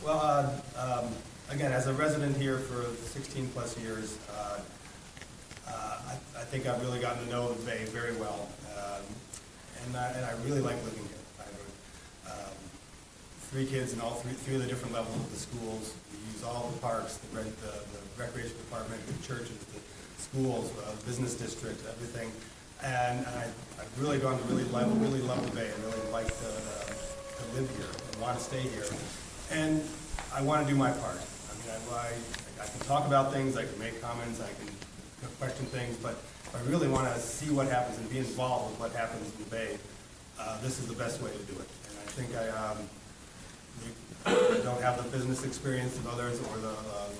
Well, again, as a resident here for 16 plus years, I think I've really gotten to know the Bay very well, and I really like living here. I have 3 kids in all three of the different levels of the schools. We use all the parks, the recreation department, the churches, the schools, business district, everything. And I've really gone to really love the Bay and really like to live here and want to stay here. And I want to do my part. I mean, I can talk about things, I can make comments, I can question things, but if I really want to see what happens and be involved with what happens in the Bay, this is the best way to do it. And I think I don't have the business experience of others, or the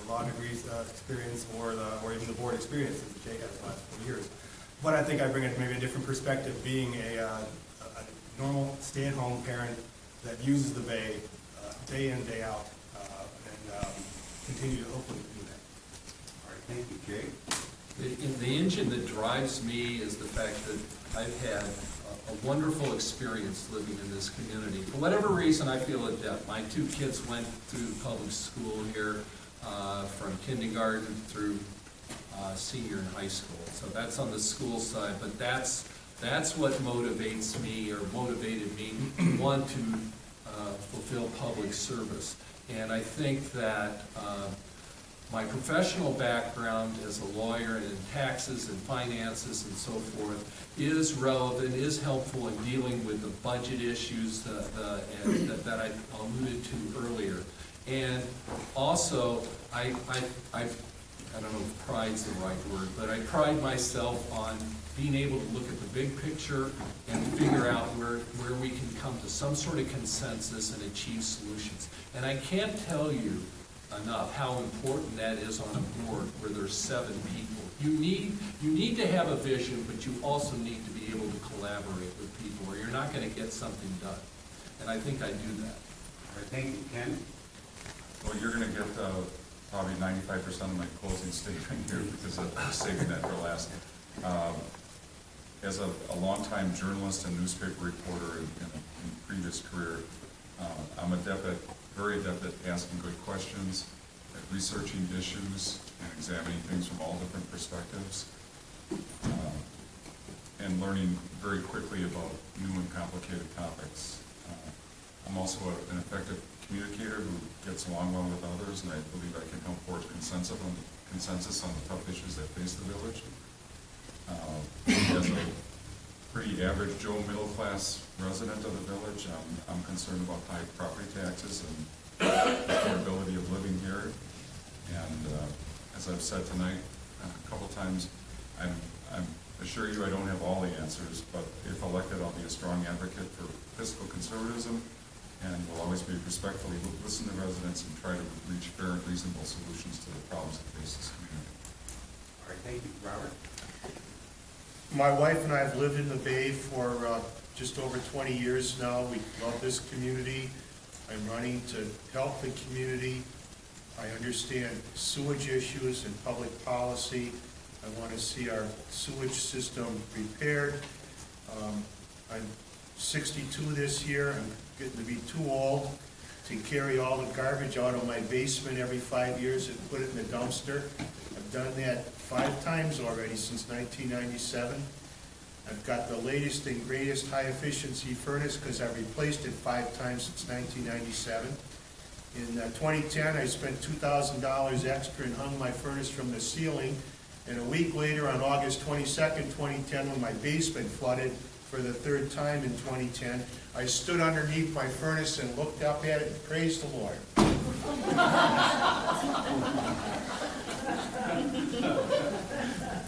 law degrees experience, or even the board experience that Jay has the last 4 years. But I think I bring maybe a different perspective, being a normal stay-at-home parent that uses the Bay day in, day out, and continue to hopefully do that. All right, thank you, Jay. The engine that drives me is the fact that I've had a wonderful experience living in this community. For whatever reason, I feel a debt. My 2 kids went through public school here from kindergarten through senior in high school. So that's on the school side, but that's what motivates me, or motivated me, to want to fulfill public service. And I think that my professional background as a lawyer and in taxes and finances and so forth is relevant, is helpful in dealing with the budget issues that I alluded to earlier. And also, I don't know if pride's the right word, but I pride myself on being able to look at the big picture and figure out where we can come to some sort of consensus and achieve solutions. And I can't tell you enough how important that is on a board where there's 7 people. You need to have a vision, but you also need to be able to collaborate with people, or you're not going to get something done. And I think I do that. All right, thank you, Ken. Well, you're going to get probably 95% of my closing statement here, because I'm saving that for last. As a longtime journalist and newspaper reporter in a previous career, I'm very adept at asking good questions, at researching issues, and examining things from all different perspectives, and learning very quickly about new and complicated topics. I'm also an effective communicator who gets along well with others, and I believe I can help forge consensus on the tough issues that face the village. As a pretty average Joe middle-class resident of the village, I'm concerned about high property taxes and affordability of living here. And as I've said tonight a couple times, I assure you I don't have all the answers, but if elected, I'll be a strong advocate for fiscal conservatism, and will always be respectfully listen to residents and try to reach fair and reasonable solutions to the problems that face this community. All right, thank you, Robert. My wife and I have lived in the Bay for just over 20 years now. We love this community. I'm running to help the community. I understand sewage issues and public policy. I want to see our sewage system repaired. I'm 62 this year. I'm getting to be too old to carry all the garbage out of my basement every 5 years and put it in the dumpster. I've done that 5 times already since 1997. I've got the latest and greatest high-efficiency furnace because I've replaced it 5 times since 1997. In 2010, I spent $2,000 extra and hung my furnace from the ceiling. And a week later, on August 22nd, 2010, when my basement flooded for the 3rd time in 2010, I stood underneath my furnace and looked up at it and praised the Lord.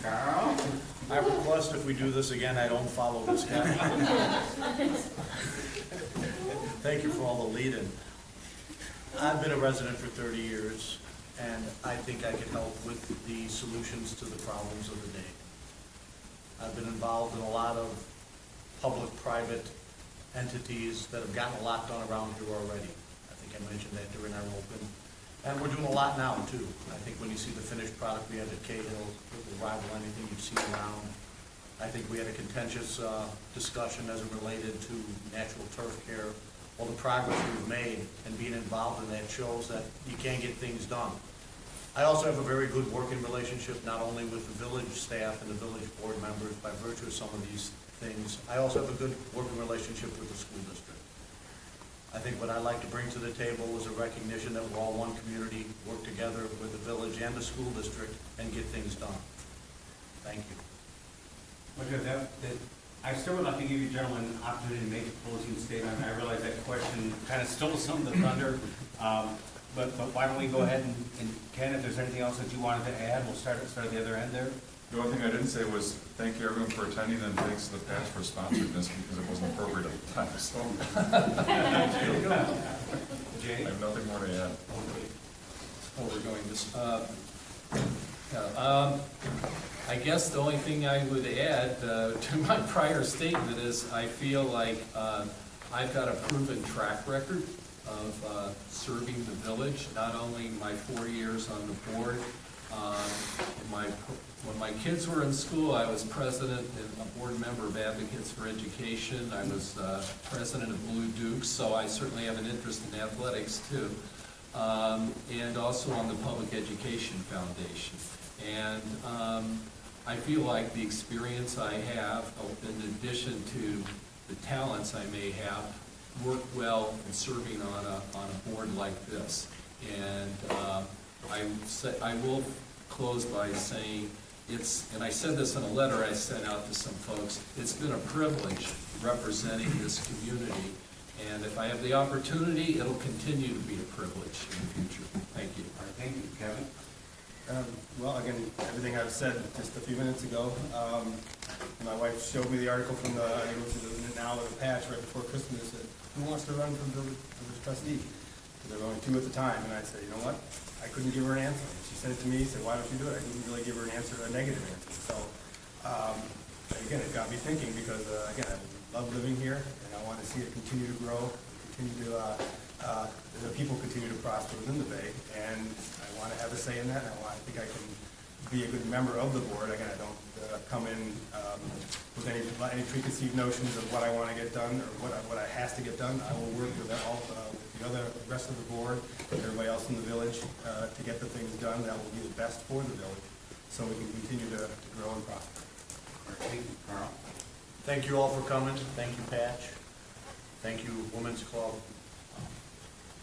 Carl? I request if we do this again, I don't follow this guy. Thank you for all the lead-in. I've been a resident for 30 years, and I think I can help with the solutions to the problems of the day. I've been involved in a lot of public-private entities that have gotten a lot done around here already. I think I mentioned that during our open. And we're doing a lot now, too. I think when you see the finished product we have at Cahill, it will rival anything you've seen around. I think we had a contentious discussion as it related to natural turf care all the progress we've made, and being involved in that shows that you can get things done. I also have a very good working relationship, not only with the village staff and the village board members by virtue of some of these things. I also have a good working relationship with the school district. I think what I'd like to bring to the table is a recognition that we're all one community, work together with the village and the school district, and get things done. Thank you. Well, I still would like to give you gentlemen an opportunity to make a closing statement. I realize that question kind of stole some of the thunder, but why don't we go ahead and Ken, if there's anything else that you wanted to add, we'll start at the other end there. The only thing I didn't say was thank you everyone for attending and thanks to the Patch for sponsoring this because it wasn't appropriate at the time, so. Jay? I have nothing more to add. Oh, we're going I guess the only thing I would add to my prior statement is I feel like I've got a proven track record of serving the village, not only my 4 years on the board. When my kids were in school, I was president and a board member of Advocates for Education. I was president of Blue Dukes, so I certainly have an interest in athletics too. And also on the Public Education Foundation. And I feel like the experience I have, in addition to the talents I may have, work well in serving on a board like this. And I will close by saying and I said this in a letter I sent out to some folks, it's been a privilege representing this community. And if I have the opportunity, it'll continue to be a privilege in the future. Thank you. All right, thank you. Kevin? Well, again, everything I've said just a few minutes ago. My wife showed me the article from I think it was the Now of the Patch right before Christmas. Said, who wants to run for village trustee? Because there were only 2 at the time, and I said, you know what? I couldn't give her an answer. She sent it to me, said, why don't you do it? I didn't really give her an answer, a negative answer. So, again, it got me thinking because, again, I love living here, and I want to see it continue to grow, continue to, the people continue to prosper within the Bay, and I want to have a say in that, and I think I can be a good member of the board. Again, I don't come in with any preconceived notions of what I want to get done or what I has to get done. I will work with the rest of the board, and everybody else in the village to get the things done that will be the best for the village, so we can continue to grow and prosper. All right, thank you, Carl. Thank you all for coming. Thank you, Patch. Thank you, Women's Club.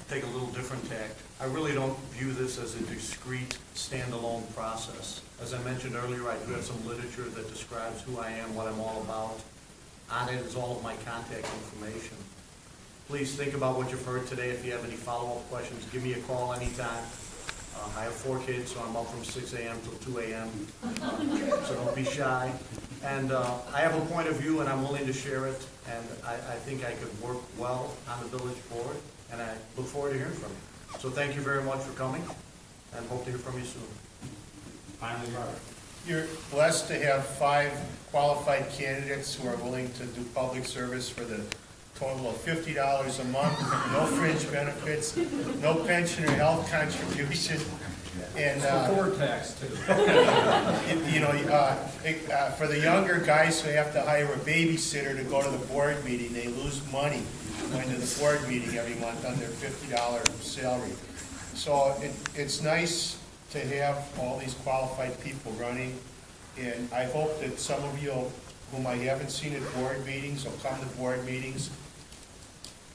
Take a little different tact. I really don't view this as a discrete, standalone process. As I mentioned earlier, I do have some literature that describes who I am, what I'm all about. On it is all of my contact information. Please think about what you've heard today. If you have any follow-up questions, give me a call anytime. I have 4 kids, so I'm up from 6 a.m. till 2 a.m., so don't be shy. And I have a point of view, and I'm willing to share it, and I think I could work well on the village board, and I look forward to hearing from you. So thank you very much for coming, and hope to hear from you soon. Finally, Robert. You're blessed to have 5 qualified candidates who are willing to do public service for the total of $50 a month, no fringe benefits, no pension or health contribution, and Before tax too. for the younger guys who have to hire a babysitter to go to the board meeting, they lose money going to the board meeting every month on their $50 salary. So it's nice to have all these qualified people running, and I hope that some of you whom I haven't seen at board meetings will come to board meetings,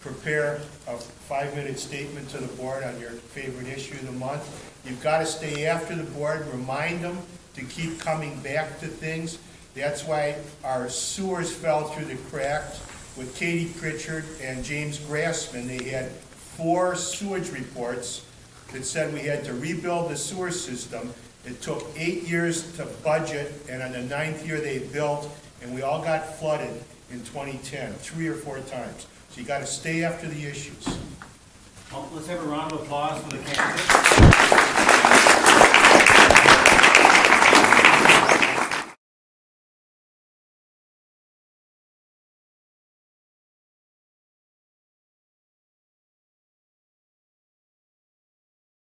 prepare a 5-minute statement to the board on your favorite issue of the month. You've got to stay after the board, remind them to keep coming back to things. That's why our sewers fell through the cracks with Katie Pritchard and James Grassman. They had 4 sewage reports that said we had to rebuild the sewer system. It took 8 years to budget, and on the 9th year they built, and we all got flooded in 2010, 3 or 4 times. So you got to stay after the issues. Well, let's have a round of applause for the candidates.